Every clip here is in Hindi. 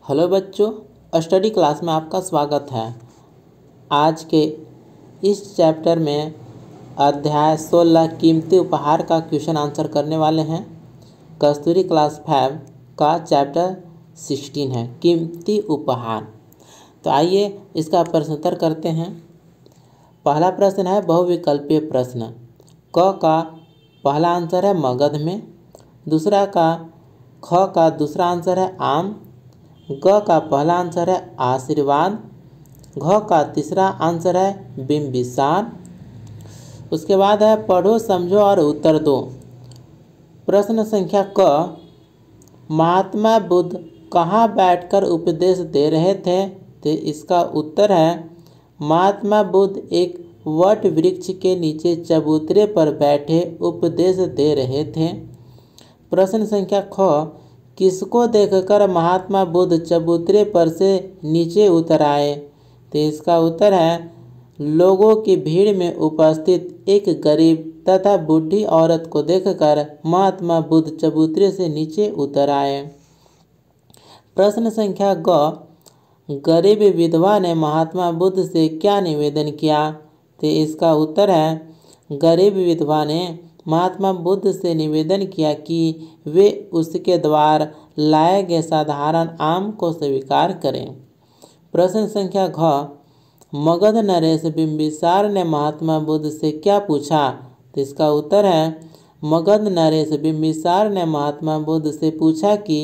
हेलो बच्चों, स्टडी क्लास में आपका स्वागत है। आज के इस चैप्टर में अध्याय 16 कीमती उपहार का क्वेश्चन आंसर करने वाले हैं। कस्तूरी क्लास 5 का चैप्टर 16 है कीमती उपहार। तो आइए इसका प्रश्नोत्तर करते हैं। पहला प्रश्न है बहुविकल्पीय प्रश्न। क का पहला आंसर है मगध में, दूसरा का ख का दूसरा आंसर है आम, ग का पहला आंसर है आशीर्वाद, घ का तीसरा आंसर है बिंबिसार। उसके बाद है पढ़ो समझो और उत्तर दो। प्रश्न संख्या क, महात्मा बुद्ध कहाँ बैठकर उपदेश दे रहे थे? तो इसका उत्तर है महात्मा बुद्ध एक वट वृक्ष के नीचे चबूतरे पर बैठे उपदेश दे रहे थे। प्रश्न संख्या ख, किसको देखकर महात्मा बुद्ध चबूतरे पर से नीचे उतर आए? तो इसका उत्तर है लोगों की भीड़ में उपस्थित एक गरीब तथा बूढ़ी औरत को देखकर महात्मा बुद्ध चबूतरे से नीचे उतर आए। प्रश्न संख्या ग, गरीब विधवा ने महात्मा बुद्ध से क्या निवेदन किया? तो इसका उत्तर है गरीब विधवा ने महात्मा बुद्ध से निवेदन किया कि वे उसके द्वार लाए गए साधारण आम को स्वीकार करें। प्रश्न संख्या घ, मगध नरेश बिंबिसार ने महात्मा बुद्ध से क्या पूछा? तो इसका उत्तर है मगध नरेश बिंबिसार ने महात्मा बुद्ध से पूछा कि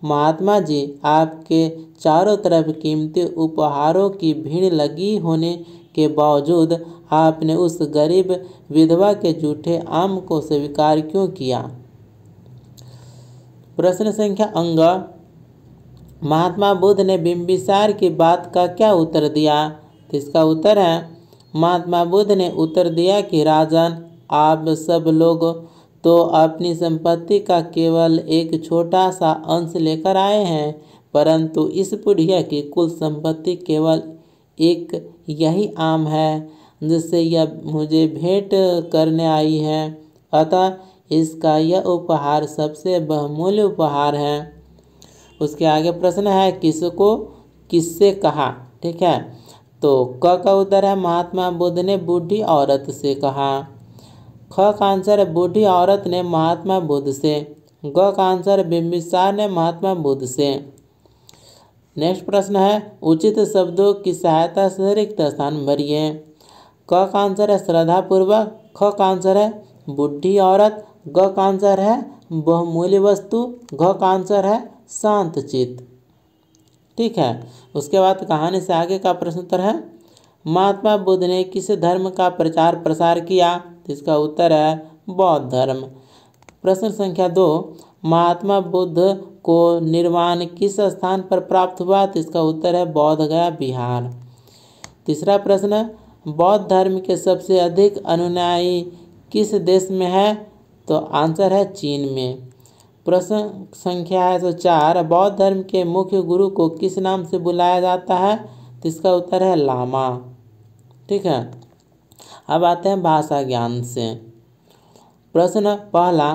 महात्मा जी, आपके चारों तरफ कीमती उपहारों की भीड़ लगी होने के बावजूद आपने उस गरीब विधवा के जूठे आम को स्वीकार क्यों किया? प्रश्न संख्या अंग, महात्मा बुद्ध ने बिंबिसार की बात का क्या उत्तर दिया? तो इसका उत्तर है महात्मा बुद्ध ने उत्तर दिया कि राजन, आप सब लोग तो अपनी संपत्ति का केवल एक छोटा सा अंश लेकर आए हैं, परंतु इस बुढ़िया की कुल संपत्ति केवल एक यही आम है जिससे यह मुझे भेंट करने आई है। अतः इसका यह उपहार सबसे बहुमूल्य उपहार है। उसके आगे प्रश्न है किसको किससे कहा? ठीक है, तो क का उत्तर है महात्मा बुद्ध ने बूढ़ी औरत से कहा। ख का आंसर है बूढ़ी औरत ने महात्मा बुद्ध से। ग का आंसर बिंबिसार ने महात्मा बुद्ध से। नेक्स्ट प्रश्न है उचित शब्दों की सहायता से रिक्त स्थान भरिए। क का आंसर है श्रद्धापूर्वक, ख का आंसर है बूढ़ी औरत, ग का आंसर है बहुमूल्य वस्तु, घ का आंसर है शांत चित्त। ठीक है, उसके बाद कहानी से आगे का प्रश्न उत्तर है महात्मा बुद्ध ने किस धर्म का प्रचार प्रसार किया? तो इसका उत्तर है बौद्ध धर्म। प्रश्न संख्या 2, महात्मा बुद्ध को निर्वाण किस स्थान पर प्राप्त हुआ? तो इसका उत्तर है बोध गया बिहार। तीसरा प्रश्न, बौद्ध धर्म के सबसे अधिक अनुयायी किस देश में है? तो आंसर है चीन में। प्रश्न संख्या है 4, बौद्ध धर्म के मुख्य गुरु को किस नाम से बुलाया जाता है? तो इसका उत्तर है लामा। ठीक है, अब आते हैं भाषा ज्ञान से। प्रश्न पहला,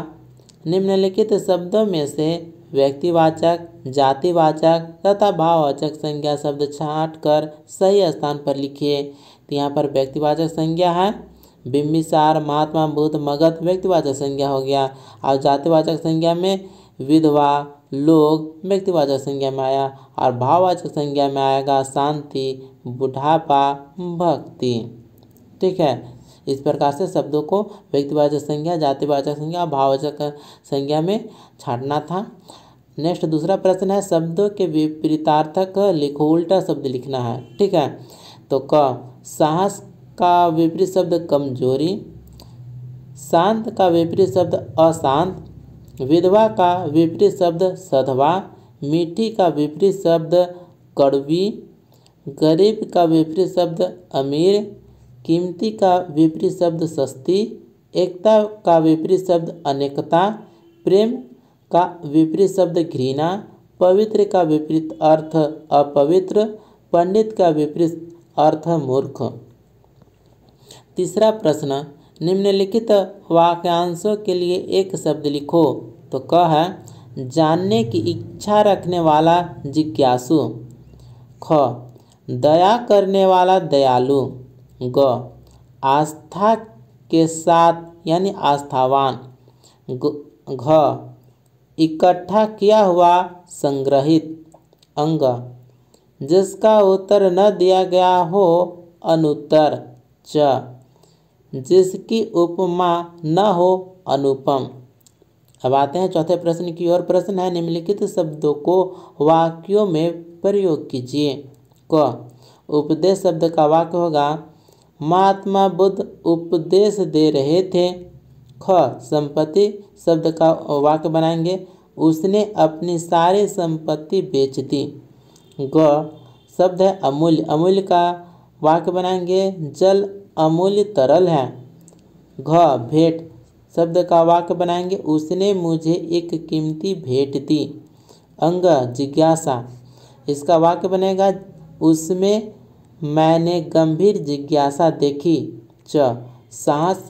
निम्नलिखित शब्दों में से व्यक्तिवाचक, जातिवाचक तथा भाववाचक संज्ञा शब्द छांट कर सही स्थान पर लिखिए। तो यहाँ पर व्यक्तिवाचक संज्ञा है बिंबिसार, महात्मा बुद्ध, मगध व्यक्तिवाचक संज्ञा हो गया। और जातिवाचक संज्ञा में विधवा, लोग व्यक्तिवाचक संज्ञा में आया। और भाववाचक संज्ञा में आएगा शांति, बुढ़ापा, भक्ति। ठीक है, इस प्रकार से शब्दों को व्यक्तिवाचक संज्ञा, जातिवाचक संज्ञा, भाववाचक संज्ञा में छांटना था। नेक्स्ट दूसरा प्रश्न है शब्दों के विपरीतार्थक लिखो, उल्टा शब्द लिखना है। ठीक है, तो क, साहस का विपरीत शब्द कमजोरी, शांत का विपरीत शब्द अशांत, विधवा का विपरीत शब्द सधवा, मीठी का विपरीत शब्द कड़वी, गरीब का विपरीत शब्द अमीर, कीमती का विपरीत शब्द सस्ती, एकता का विपरीत शब्द अनेकता, प्रेम का विपरीत शब्द घृणा, पवित्र का विपरीत अर्थ अपवित्र, पंडित का विपरीत अर्थ मूर्ख। तीसरा प्रश्न, निम्नलिखित वाक्यांशों के लिए एक शब्द लिखो। तो क है जानने की इच्छा रखने वाला जिज्ञासु। ख दया करने वाला दयालु। ग आस्था के साथ यानी आस्थावान। घ इकट्ठा किया हुआ संग्रहित। अंग जिसका उत्तर न दिया गया हो अनुत्तर। च जिसकी उपमा न हो अनुपम। अब आते हैं चौथे प्रश्न की ओर। प्रश्न है निम्नलिखित शब्दों को वाक्यों में प्रयोग कीजिए। क उपदेश शब्द का वाक्य होगा महात्मा बुद्ध उपदेश दे रहे थे। ख संपत्ति शब्द का वाक्य बनाएंगे उसने अपनी सारी संपत्ति बेच दी। ग शब्द है अमूल्य। अमूल्य का वाक्य बनाएंगे जल अमूल्य तरल है। घ भेंट शब्द का वाक्य बनाएंगे उसने मुझे एक कीमती भेंट दी। अंग जिज्ञासा इसका वाक्य बनेगा उसमें मैंने गंभीर जिज्ञासा देखी। च साहस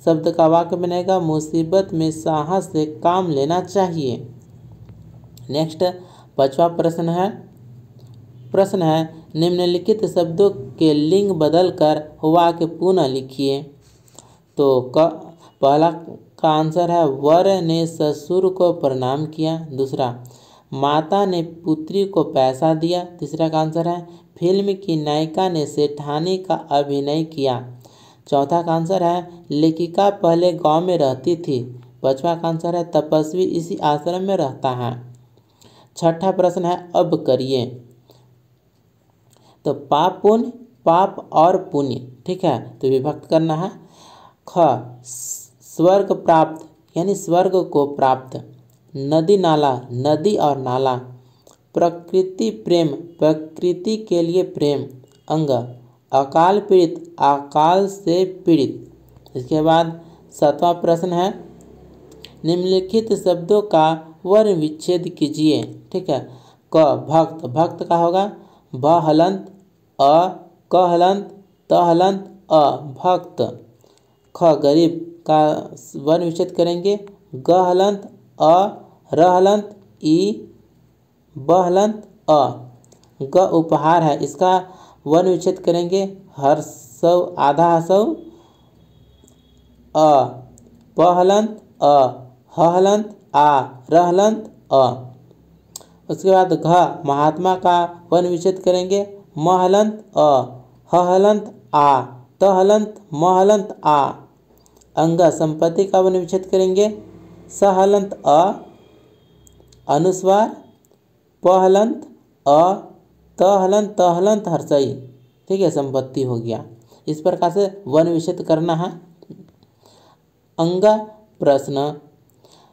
शब्द का वाक्य बनेगा मुसीबत में साहस से काम लेना चाहिए। नेक्स्ट पांचवा प्रश्न है निम्नलिखित शब्दों के लिंग बदलकर वाक्य पुनः लिखिए। तो पहला का आंसर है वर ने ससुर को प्रणाम किया। दूसरा माता ने पुत्री को पैसा दिया। तीसरा का आंसर है फिल्म की नायिका ने सेठानी का अभिनय किया। चौथा का आंसर है लेखिका पहले गांव में रहती थी। पांचवा का आंसर है तपस्वी इसी आश्रम में रहता है। छठा प्रश्न है अब करिए। तो पाप पुण्य पाप और पुण्य ठीक है तो विभक्त करना है। ख स्वर्ग प्राप्त यानी स्वर्ग को प्राप्त। नदी नाला नदी और नाला। प्रकृति प्रेम प्रकृति के लिए प्रेम। अंग अकाल पीड़ित अकाल से पीड़ित। इसके बाद सातवां प्रश्न है निम्नलिखित शब्दों का वर्ण विच्छेद कीजिए। ठीक है क भक्त भक्त का होगा भ हलंत अ क हलंत त हलंत अ भक्त। ख गरीब का वर्ण विच्छेद करेंगे ग हलंत अ र हलंत ई ब हलंत अ। ग उपहार है इसका वर्ण विच्छेद करेंगे हर्षव आधा हसव अ प हलंत अ ह हलंत आ र हलंत अ। उसके बाद घ महात्मा का वर्ण विच्छेद करेंगे म हलंत अ ह हलंत आ त हलंत म हलंत आ। अंग संपत्ति का वर्ण विच्छेद करेंगे स हलंत अ अनुस्वार प हलंत अ त हलंत त हलंत हर्षई। ठीक है संपत्ति हो गया। इस प्रकार से वर्ण विच्छेद करना है। अंग प्रश्न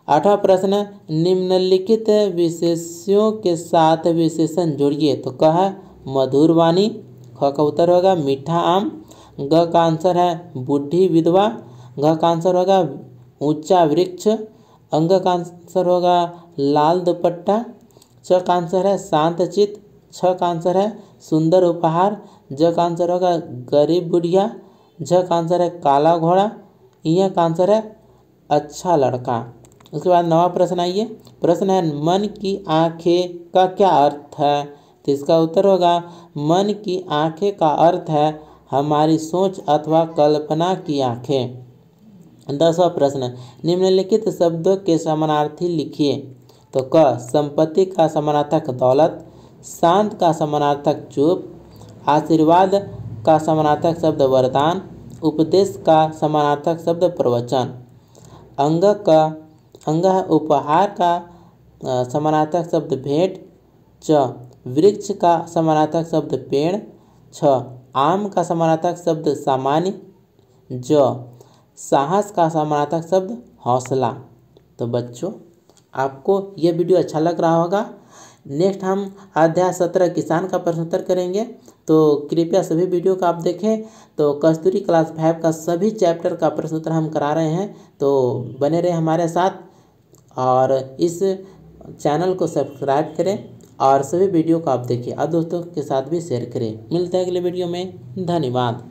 आठवां प्रश्न निम्नलिखित विशेषों के साथ विशेषण जोड़िए। तो क है मधुर वाणी। ख का उत्तर होगा मीठा आम। ग का आंसर है बूढ़ी विधवा। घ का आंसर होगा ऊंचा वृक्ष। अंग का आंसर होगा लाल दुपट्टा। च का आंसर है शांत चित्त। छ का आंसर है सुंदर उपहार। ज का आंसर होगा गरीब बुढ़िया। झ का आंसर है काला घोड़ा। य का आंसर है अच्छा लड़का। उसके बाद नवा प्रश्न आइए। प्रश्न है मन की आंखें का क्या अर्थ है। तो इसका उत्तर होगा मन की आंखें का अर्थ है हमारी सोच अथवा कल्पना की आंखें। 10वां प्रश्न निम्नलिखित शब्दों के समानार्थी लिखिए। तो क संपत्ति का समानार्थक दौलत। शांत का समानार्थक चुप। आशीर्वाद का समानार्थक शब्द वरदान। उपदेश का समानार्थक शब्द प्रवचन। अंग है उपहार का समानार्थक शब्द भेंट। च वृक्ष का समानार्थक शब्द पेड़। छ आम का समानार्थक शब्द सामान्य। ज साहस का समानार्थक शब्द हौसला। तो बच्चों आपको ये वीडियो अच्छा लग रहा होगा। नेक्स्ट हम अध्याय 17 किसान का प्रश्न उत्तर करेंगे। तो कृपया सभी वीडियो का आप देखें। तो कस्तूरी क्लास 5 का सभी चैप्टर का प्रश्न उत्तर हम करा रहे हैं। तो बने रहे हमारे साथ और इस चैनल को सब्सक्राइब करें और सभी वीडियो को आप देखिए और दोस्तों के साथ भी शेयर करें। मिलते हैं अगले वीडियो में। धन्यवाद।